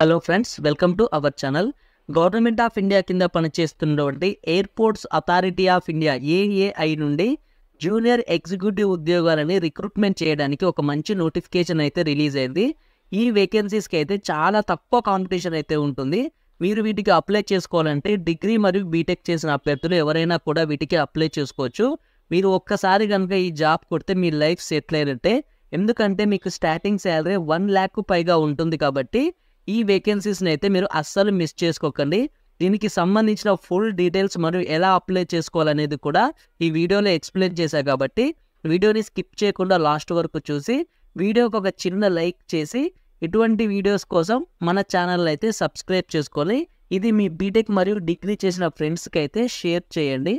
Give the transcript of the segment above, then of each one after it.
Hello friends, welcome to our channel. Government of India కింద పనిచేస్తున్నటువంటి airports authority of India AAI నుండి junior executive ఉద్యోగాలని recruitment చేయడానికి ఒక మంచి నోటిఫికేషన్ అయితే రిలీజ్ అయింది. ఈ వేకెన్సీస్కి అయితే చాలా తక్కువ కాంపిటీషన్ అయితే ఉంటుంది. మీరు వీటికి అప్లై చేసుకోవాలంటే డిగ్రీ మరియు బీటెక్ చేసిన అభ్యర్థులు ఎవరైనా కూడా వీటికి అప్లై చేసుకోవచ్చు. మీరు ఒక్కసారి కనుక ఈ జాబ్ కొడితే మీ లైఫ్ సెటిల్ అయినట్టే. ఎందుకంటే మీకు స్టార్టింగ్ శాలరీ 1 lakh పైగా ఉంటుంది. కాబట్టి ఈ వేకెన్సీస్ని అయితే మీరు అస్సలు మిస్ చేసుకోకండి. దీనికి సంబంధించిన ఫుల్ డీటెయిల్స్ మరియు ఎలా అప్లై చేసుకోవాలనేది కూడా ఈ వీడియోలో ఎక్స్ప్లెయిన్ చేశాను. కాబట్టి వీడియోని స్కిప్ చేయకుండా లాస్ట్ వరకు చూసి వీడియోకి ఒక చిన్న లైక్ చేసి ఇటువంటి వీడియోస్ కోసం మన ఛానల్ అయితే సబ్స్క్రైబ్ చేసుకొని ఇది మీ బీటెక్ మరియు డిగ్రీ చేసిన ఫ్రెండ్స్కి అయితే షేర్ చేయండి.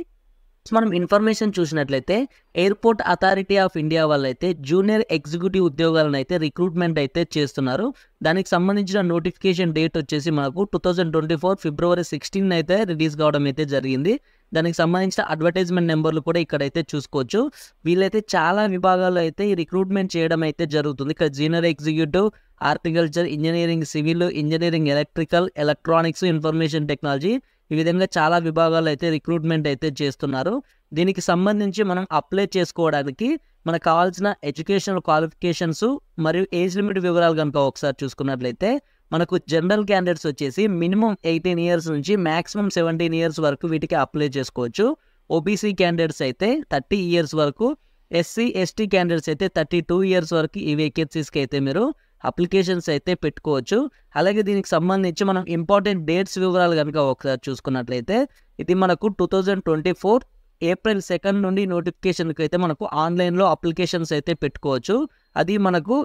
మనం ఇన్ఫర్మేషన్ చూసినట్లయితే ఎయిర్పోర్ట్ అథారిటీ ఆఫ్ ఇండియా వాళ్ళైతే జూనియర్ ఎగ్జిక్యూటివ్ ఉద్యోగాలను అయితే రిక్రూట్మెంట్ అయితే చేస్తున్నారు. దానికి సంబంధించిన నోటిఫికేషన్ డేట్ వచ్చేసి మనకు 2024 February 16 అయితే రిలీజ్ కావడం అయితే జరిగింది. దానికి సంబంధించిన అడ్వర్టైజ్మెంట్ నెంబర్లు కూడా ఇక్కడైతే చూసుకోవచ్చు. వీళ్ళైతే చాలా విభాగాల్లో అయితే ఈ రిక్రూట్మెంట్ చేయడం అయితే జరుగుతుంది. ఇక్కడ junior executive, horticulture, engineering civil, engineering electrical, electronics, information technology, ఈ విధంగా చాలా విభాగాలు అయితే రిక్రూట్మెంట్ అయితే చేస్తున్నారు. దీనికి సంబంధించి మనం అప్లై చేసుకోవడానికి మనకు కావాల్సిన ఎడ్యుకేషనల్ క్వాలిఫికేషన్స్ మరియు ఏజ్ లిమిట్ వివరాలు కనుక ఒకసారి చూసుకున్నట్లయితే మనకు జనరల్ క్యాండిడేట్స్ వచ్చేసి మినిమం 18 years నుంచి మ్యాక్సిమం 17 years వరకు వీటికి అప్లై చేసుకోవచ్చు. ఓబీసీ క్యాండిడేట్స్ అయితే 30 years వరకు, ఎస్సీ ఎస్టీ క్యాండిడేట్స్ అయితే 32 years వరకు ఈ వేకెన్సీస్కి అయితే మీరు అప్లికేషన్స్ అయితే పెట్టుకోవచ్చు. అలాగే దీనికి సంబంధించి మనం ఇంపార్టెంట్ డేట్స్ వివరాలు కనుక ఒకసారి చూసుకున్నట్లయితే ఇది మనకు 2024 April 2 నుండి నోటిఫికేషన్కి అయితే మనకు ఆన్లైన్లో అప్లికేషన్స్ అయితే పెట్టుకోవచ్చు. అది మనకు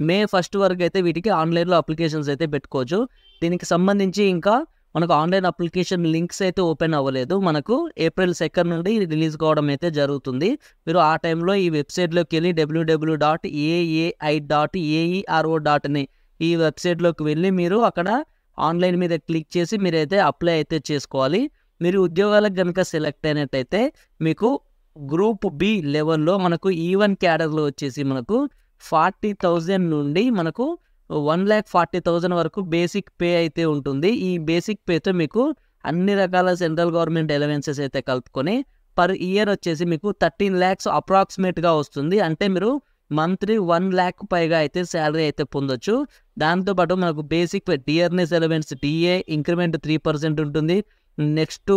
May 1 వరకు అయితే వీటికి ఆన్లైన్లో అప్లికేషన్స్ అయితే పెట్టుకోవచ్చు. దీనికి సంబంధించి ఇంకా మనకు ఆన్లైన్ అప్లికేషన్ లింక్స్ అయితే ఓపెన్ అవ్వలేదు. మనకు April 2 నుండి రిలీజ్ కావడం అయితే జరుగుతుంది. మీరు ఆ టైంలో ఈ వెబ్సైట్లోకి వెళ్ళి www.aai.aero.in ఈ వెబ్సైట్లోకి వెళ్ళి మీరు అక్కడ ఆన్లైన్ మీద క్లిక్ చేసి మీరైతే అప్లై అయితే చేసుకోవాలి. మీరు ఉద్యోగాలకు కనుక సెలెక్ట్ అయినట్టయితే మీకు గ్రూప్ బి లెవెల్లో మనకు E1 క్యాడర్లో వచ్చేసి మనకు 40,000 నుండి మనకు 1,40,000 వరకు బేసిక్ పే అయితే ఉంటుంది. ఈ బేసిక్ పేతో మీకు అన్ని రకాల సెంట్రల్ గవర్నమెంట్ ఎలవెన్సెస్ అయితే కలుపుకొని పర్ ఇయర్ వచ్చేసి మీకు 13 lakhs అప్రాక్సిమేట్గా వస్తుంది. అంటే మీరు మంత్లీ 1 lakh పైగా అయితే శాలరీ అయితే పొందొచ్చు. దాంతోపాటు మనకు basic dearness allowance, DA increment 3% ఉంటుంది. నెక్స్ట్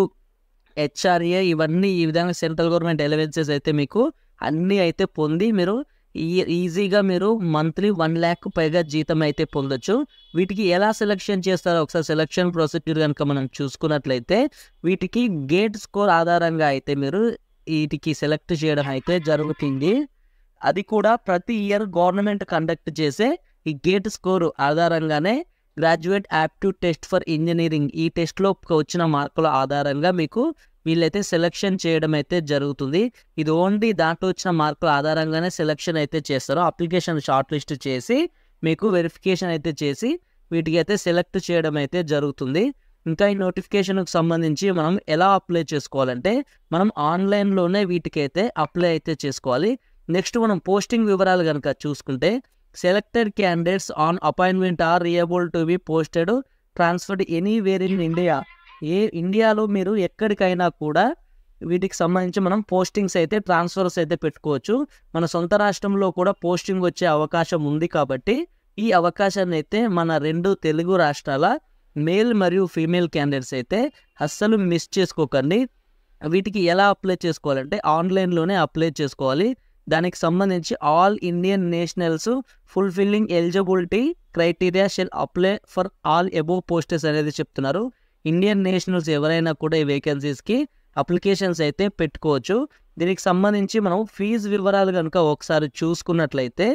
హెచ్ఆర్ఏ, ఇవన్నీ ఈ విధంగా సెంట్రల్ గవర్నమెంట్ ఎలవెన్సెస్ అయితే మీకు అన్నీ అయితే పొంది మీరు ఈజీగా మీరు మంత్లీ 1 lakh పైగా జీతం అయితే పొందొచ్చు. వీటికి ఎలా సెలెక్షన్ చేస్తారో ఒకసారి సెలెక్షన్ ప్రొసీడ్యూర్ కనుక మనం చూసుకున్నట్లయితే వీటికి గేట్ స్కోర్ ఆధారంగా అయితే మీరు వీటికి సెలెక్ట్ చేయడం అయితే జరుగుతుంది. అది కూడా ప్రతి ఇయర్ గవర్నమెంట్ కండక్ట్ చేసే ఈ గేట్ స్కోర్ ఆధారంగానే graduate aptitude test for engineering ఈ టెస్ట్లో వచ్చిన మార్కుల ఆధారంగా మీకు వీళ్ళైతే సెలెక్షన్ చేయడం అయితే జరుగుతుంది. ఇది ఓన్లీ దాంట్లో వచ్చిన మార్కుల ఆధారంగానే సెలెక్షన్ అయితే చేస్తారు. అప్లికేషన్ షార్ట్ లిస్ట్ చేసి మీకు వెరిఫికేషన్ అయితే చేసి వీటికి అయితే సెలెక్ట్ చేయడం అయితే జరుగుతుంది. ఇంకా ఈ నోటిఫికేషన్కి సంబంధించి మనం ఎలా అప్లై చేసుకోవాలంటే మనం ఆన్లైన్లోనే వీటికైతే అప్లై అయితే చేసుకోవాలి. నెక్స్ట్ మనం పోస్టింగ్ వివరాలు కనుక చూసుకుంటే selected candidates on appointment are able to be posted transferred anywhere in India. ఇండియాలో మీరు ఎక్కడికైనా కూడా వీటికి సంబంధించి మనం పోస్టింగ్స్ అయితే ట్రాన్స్ఫర్స్ అయితే పెట్టుకోవచ్చు. మన సొంత రాష్ట్రంలో కూడా పోస్టింగ్ వచ్చే అవకాశం ఉంది. కాబట్టి ఈ అవకాశాన్ని అయితే మన 2 తెలుగు రాష్ట్రాల మేల్ మరియు ఫీమేల్ క్యాండిడేట్స్ అయితే అస్సలు మిస్ చేసుకోకండి. వీటికి ఎలా అప్లై చేసుకోవాలంటే ఆన్లైన్లోనే అప్లై చేసుకోవాలి. దానికి సంబంధించి all Indian nationals fulfilling eligibility criteria shall apply for all above posts అనేది చెప్తున్నారు. ఇండియన్ నేషనల్స్ ఎవరైనా కూడా ఈ వేకెన్సీస్కి అప్లికేషన్స్ అయితే పెట్టుకోవచ్చు. దీనికి సంబంధించి మనం ఫీజు వివరాలు కనుక ఒకసారి చూసుకున్నట్లయితే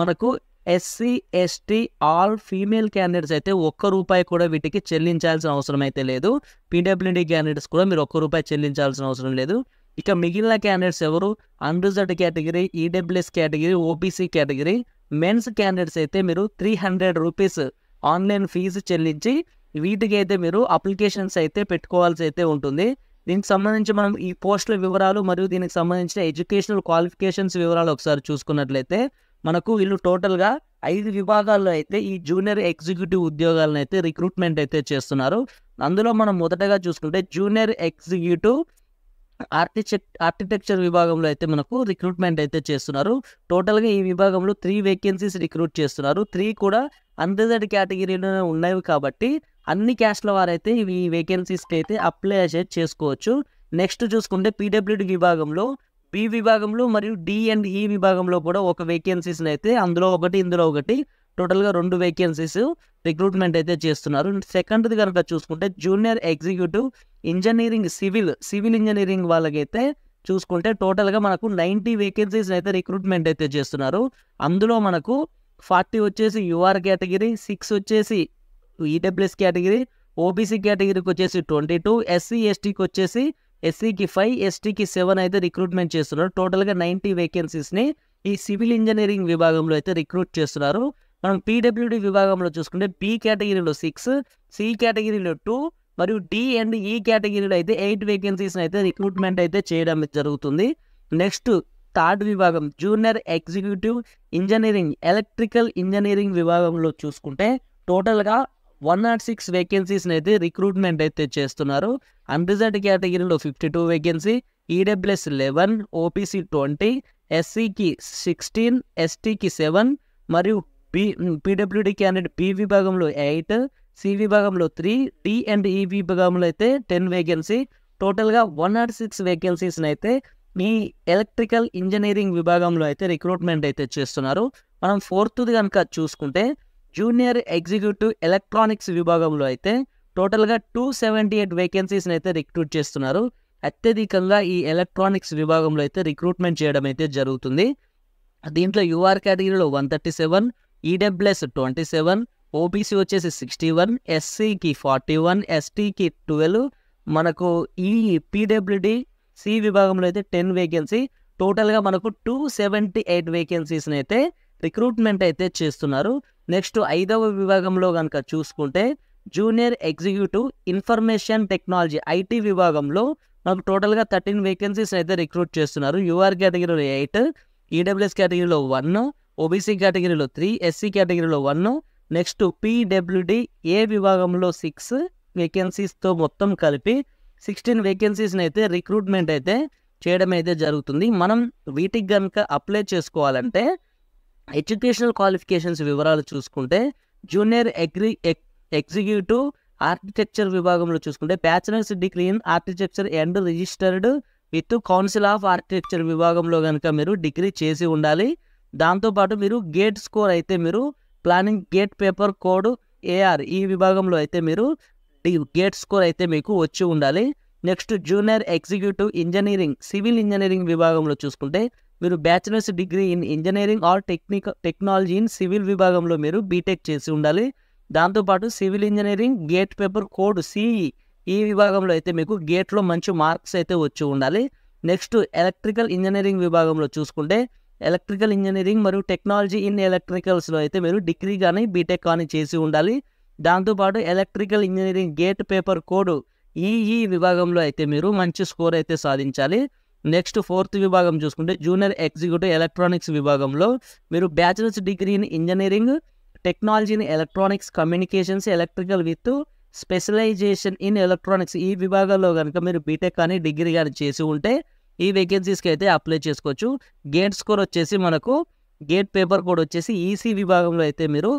మనకు SC ST all female candidates అయితే ₹1 కూడా వీటికి చెల్లించాల్సిన అవసరం అయితే లేదు. పీడబ్ల్యూడీ క్యాండిడేట్స్ కూడా మీరు ₹1 చెల్లించాల్సిన అవసరం లేదు. ఇక మిగిలిన క్యాండిడేట్స్ ఎవరు unreserved category, EWS category, OBC category, men's candidates అయితే మీరు ₹300 ఆన్లైన్ ఫీజు చెల్లించి వీటికైతే మీరు అప్లికేషన్స్ అయితే పెట్టుకోవాల్సి అయితే ఉంటుంది. దీనికి సంబంధించి మనం ఈ పోస్టుల వివరాలు మరియు దీనికి సంబంధించిన ఎడ్యుకేషనల్ క్వాలిఫికేషన్స్ వివరాలు ఒకసారి చూసుకున్నట్లయితే మనకు వీళ్ళు టోటల్గా 5 విభాగాల్లో అయితే ఈ జూనియర్ ఎగ్జిక్యూటివ్ ఉద్యోగాలను అయితే రిక్రూట్మెంట్ అయితే చేస్తున్నారు. అందులో మనం మొదటగా చూసుకుంటే జూనియర్ ఎగ్జిక్యూటివ్ ఆర్కిటెక్చర్ విభాగంలో అయితే మనకు రిక్రూట్మెంట్ అయితే చేస్తున్నారు. టోటల్గా ఈ విభాగంలో 3 వేకెన్సీస్ రిక్రూట్ చేస్తున్నారు. 3 కూడా అన్రిజర్వ్డ్ కేటగిరీలో ఉన్నవి కాబట్టి అన్ని క్యాస్ట్ల వారైతే ఈ వేకెన్సీస్కి అయితే అప్లై చేసుకోవచ్చు. నెక్స్ట్ చూసుకుంటే పీడబ్ల్యూడి విభాగంలో బి విభాగంలో మరియు డి అండ్ ఈ విభాగంలో కూడా ఒక వేకెన్సీస్ని అయితే అందులో ఒకటి ఇందులో ఒకటి టోటల్గా 2 వేకెన్సీస్ రిక్రూట్మెంట్ అయితే చేస్తున్నారు. సెకండ్ది కనుక చూసుకుంటే junior executive engineering civil engineering వాళ్ళకైతే చూసుకుంటే టోటల్గా మనకు 90 వేకెన్సీస్ అయితే రిక్రూట్మెంట్ అయితే చేస్తున్నారు. అందులో మనకు 40 వచ్చేసి యూఆర్ కేటగిరీ, 6 వచ్చేసి ఈడబ్ల్యూఎస్ కేటగిరీ, ఓబీసీ కేటగిరీకి వచ్చేసి 22, ఎస్సీ ఎస్టీకి వచ్చేసి ఎస్సీకి 5, ఎస్టీకి 7 అయితే రిక్రూట్మెంట్ చేస్తున్నారు. టోటల్గా 90 వేకెన్సీస్ని ఈ సివిల్ ఇంజనీరింగ్ విభాగంలో అయితే రిక్రూట్ చేస్తున్నారు. మనం పీడబ్ల్యూడి విభాగంలో చూసుకుంటే బి కేటగిరీలో 6, సి కేటగిరీలో 2 మరియు డి అండ్ ఈ కేటగిరీలో అయితే 8 వేకెన్సీస్ని అయితే రిక్రూట్మెంట్ అయితే చేయడం జరుగుతుంది. నెక్స్ట్ థర్డ్ విభాగం junior executive engineering electrical engineering విభాగంలో చూసుకుంటే టోటల్గా 106 వేకెన్సీస్ని అయితే రిక్రూట్మెంట్ అయితే చేస్తున్నారు. అన్రిజర్వ్డ్ కేటగిరీలో 52 వేకెన్సీ, ఈడబ్ల్యూఎస్ 11, ఓబీసీ 20, ఎస్సీకి 16, ఎస్టీకి 7 మరియు పీడబ్ల్యూడి క్యాండిడేట్ బి విభాగంలో 8, సి విభాగంలో 3, డి అండ్ ఈ విభాగంలో అయితే 10 వేకెన్సీ. టోటల్గా 106 వేకెన్సీస్ని అయితే ఈ ఎలక్ట్రికల్ ఇంజనీరింగ్ విభాగంలో అయితే రిక్రూట్మెంట్ అయితే చేస్తున్నారు. మనం ఫోర్త్ది కనుక చూసుకుంటే జూనియర్ ఎగ్జిక్యూటివ్ ఎలక్ట్రానిక్స్ విభాగంలో అయితే టోటల్గా 278 వేకెన్సీస్ని అయితే రిక్రూట్ చేస్తున్నారు. అత్యధికంగా ఈ ఎలక్ట్రానిక్స్ విభాగంలో అయితే రిక్రూట్మెంట్ చేయడం అయితే జరుగుతుంది. దీంట్లో యూఆర్ కేటగిరీలో 137, ఈడబ్ల్యూఎస్ 27, ఓబీసీ వచ్చేసి 61, ఎస్సీకి 41, ఎస్టీకి 12, మనకు ఈ పీడబ్ల్యూడి సి విభాగంలో అయితే 10 వేకెన్సీ. టోటల్గా మనకు 278 వేకెన్సీస్ని అయితే రిక్రూట్మెంట్ అయితే చేస్తున్నారు. నెక్స్ట్ 5వ విభాగంలో కనుక చూసుకుంటే junior executive information technology IT విభాగంలో మనకు టోటల్గా 13 వేకెన్సీస్ అయితే రిక్రూట్ చేస్తున్నారు. యూఆర్ కేటగిరీలో 8, ఈడబ్ల్యూఎస్ కేటగిరీలో 1, ఓబీసీ కేటగిరీలో 3, ఎస్సీ కేటగిరీలో 1. నెక్స్ట్ పీడబ్ల్యూడి ఏ విభాగంలో 6 వేకెన్సీస్తో మొత్తం కలిపి 16 వేకెన్సీస్ని అయితే రిక్రూట్మెంట్ అయితే చేయడం అయితే జరుగుతుంది. మనం వీటికి కనుక అప్లై చేసుకోవాలంటే ఎడ్యుకేషనల్ క్వాలిఫికేషన్స్ వివరాలు చూసుకుంటే జూనియర్ ఎగ్జిక్యూటివ్ ఆర్కిటెక్చర్ విభాగంలో చూసుకుంటే bachelors degree in architecture and registered with council of architecture విభాగంలో కనుక మీరు డిగ్రీ చేసి ఉండాలి. దాంతోపాటు మీరు గేట్ స్కోర్ అయితే మీరు planning GATE paper code AR ఈ విభాగంలో అయితే మీరు గేట్ స్కోర్ అయితే మీకు వచ్చి ఉండాలి. Next junior executive engineering civil engineering విభాగంలో చూసుకుంటే మీరు bachelor's degree in engineering or technology in civil విభాగంలో మీరు బీటెక్ చేసి ఉండాలి. దాంతోపాటు civil engineering gate paper code CE ఈ విభాగంలో అయితే మీకు గేట్లో మంచి మార్క్స్ అయితే వచ్చి ఉండాలి. నెక్స్ట్ ఎలక్ట్రికల్ ఇంజనీరింగ్ విభాగంలో చూసుకుంటే ఎలక్ట్రికల్ ఇంజనీరింగ్ మరియు టెక్నాలజీ ఇన్ ఎలక్ట్రికల్స్లో అయితే మీరు డిగ్రీ కానీ బీటెక్ కానీ చేసి ఉండాలి. దాంతోపాటు electrical engineering gate paper code ఈ విభాగంలో అయితే మీరు మంచి స్కోర్ అయితే సాధించాలి. నెక్స్ట్ 4th విభాగం చూసుకుంటే జూనియర్ ఎగ్జిక్యూటివ్ ఎలక్ట్రానిక్స్ విభాగంలో మీరు bachelor's degree in engineering technology in electronics communications electrical with specialization in electronics ఈ విభాగాల్లో కనుక మీరు బీటెక్ కానీ డిగ్రీ కానీ చేసి ఉంటే ఈ వేకెన్సీస్కి అయితే అప్లై చేసుకోవచ్చు. గేట్ స్కోర్ వచ్చేసి మనకు గేట్ పేపర్ కోడ్ వచ్చేసి ఈసీ విభాగంలో అయితే మీరు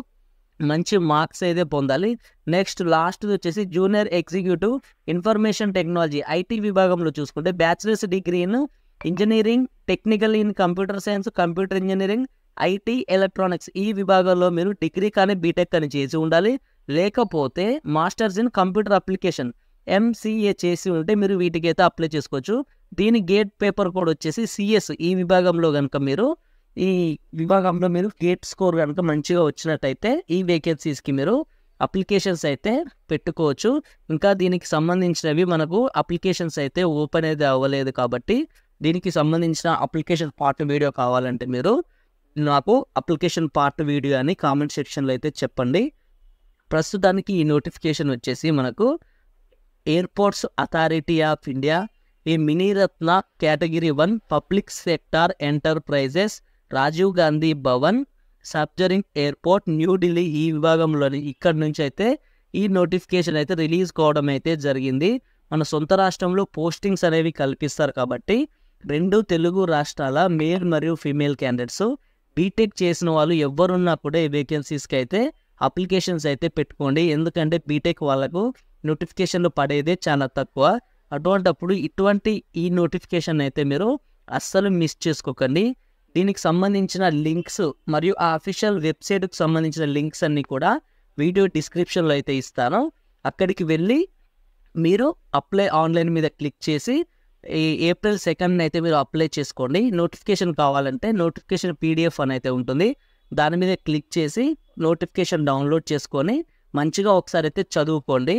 మంచి మార్క్స్ అయితే పొందాలి. నెక్స్ట్ లాస్ట్ది వచ్చేసి junior executive information technology IT విభాగంలో చూసుకుంటే bachelors degree in engineering technical in computer science computer engineering IT electronics ఈ విభాగాల్లో మీరు డిగ్రీ కానీ బీటెక్ కానీ చేసి ఉండాలి. లేకపోతే masters in computer application MCA చేసి ఉంటే మీరు వీటికి అయితే అప్లై చేసుకోవచ్చు. దీని గేట్ పేపర్ కోడ్ వచ్చేసి సిఎస్ ఈ విభాగంలో కనుక మీరు గేట్ స్కోర్ కనుక మంచిగా వచ్చినట్టయితే ఈ వేకెన్సీస్కి మీరు అప్లికేషన్స్ అయితే పెట్టుకోవచ్చు. ఇంకా దీనికి సంబంధించినవి మనకు అప్లికేషన్స్ అయితే ఓపెన్ అయితే అవ్వలేదు కాబట్టి దీనికి సంబంధించిన అప్లికేషన్ పార్ట్ వీడియో కావాలంటే మీరు నాకు అప్లికేషన్ పార్ట్ వీడియో అని కామెంట్ సెక్షన్లో అయితే చెప్పండి. ప్రస్తుతానికి ఈ నోటిఫికేషన్ వచ్చేసి మనకు ఎయిర్పోర్ట్స్ అథారిటీ ఆఫ్ ఇండియా ఈ Miniratna category 1 public sector enterprises Rajiv Gandhi Bhavan, Safdarjung airport, New Delhi ఈ విభాగంలోని ఇక్కడ నుంచి అయితే ఈ నోటిఫికేషన్ అయితే రిలీజ్ కావడం అయితే జరిగింది. మన సొంత రాష్ట్రంలో పోస్టింగ్స్ అనేవి కల్పిస్తారు కాబట్టి 2 తెలుగు రాష్ట్రాల మేల్ మరియు ఫీమేల్ క్యాండిడేట్స్ బీటెక్ చేసిన వాళ్ళు ఎవరున్నా కూడా ఈ వేకెన్సీస్కి అయితే అప్లికేషన్స్ అయితే పెట్టుకోండి. ఎందుకంటే బీటెక్ వాళ్ళకు నోటిఫికేషన్లు పడేదే చాలా తక్కువ. అటువంటప్పుడు ఇటువంటి ఈ నోటిఫికేషన్ అయితే మీరు అస్సలు మిస్ చేసుకోకండి. దీనికి సంబంధించిన లింక్స్ మరియు ఆ అఫీషియల్ వెబ్సైట్కి సంబంధించిన లింక్స్ అన్నీ కూడా వీడియో డిస్క్రిప్షన్లో అయితే ఇస్తాను. అక్కడికి వెళ్ళి మీరు అప్లై ఆన్లైన్ మీద క్లిక్ చేసి ఈ ఏప్రిల్ 2nd అయితే మీరు అప్లై చేసుకోండి. నోటిఫికేషన్ కావాలంటే నోటిఫికేషన్ పీడిఎఫ్ అని అయితే ఉంటుంది, దాని మీద క్లిక్ చేసి నోటిఫికేషన్ డౌన్లోడ్ చేసుకొని మంచిగా ఒకసారి అయితే చదువుకోండి.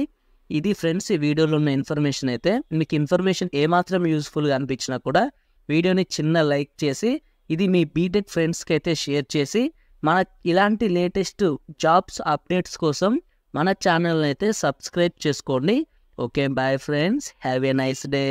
ఇది ఫ్రెండ్స్ ఈ వీడియోలో ఉన్న ఇన్ఫర్మేషన్ అయితే. మీకు ఇన్ఫర్మేషన్ ఏమాత్రం యూస్ఫుల్గా అనిపించినా కూడా వీడియోని చిన్న లైక్ చేసి ఇది మీ బీటెక్ ఫ్రెండ్స్కి అయితే షేర్ చేసి మన ఇలాంటి లేటెస్ట్ జాబ్స్ అప్డేట్స్ కోసం మన ఛానల్ని అయితే సబ్స్క్రైబ్ చేసుకోండి. Okay, bye friends, have a nice day.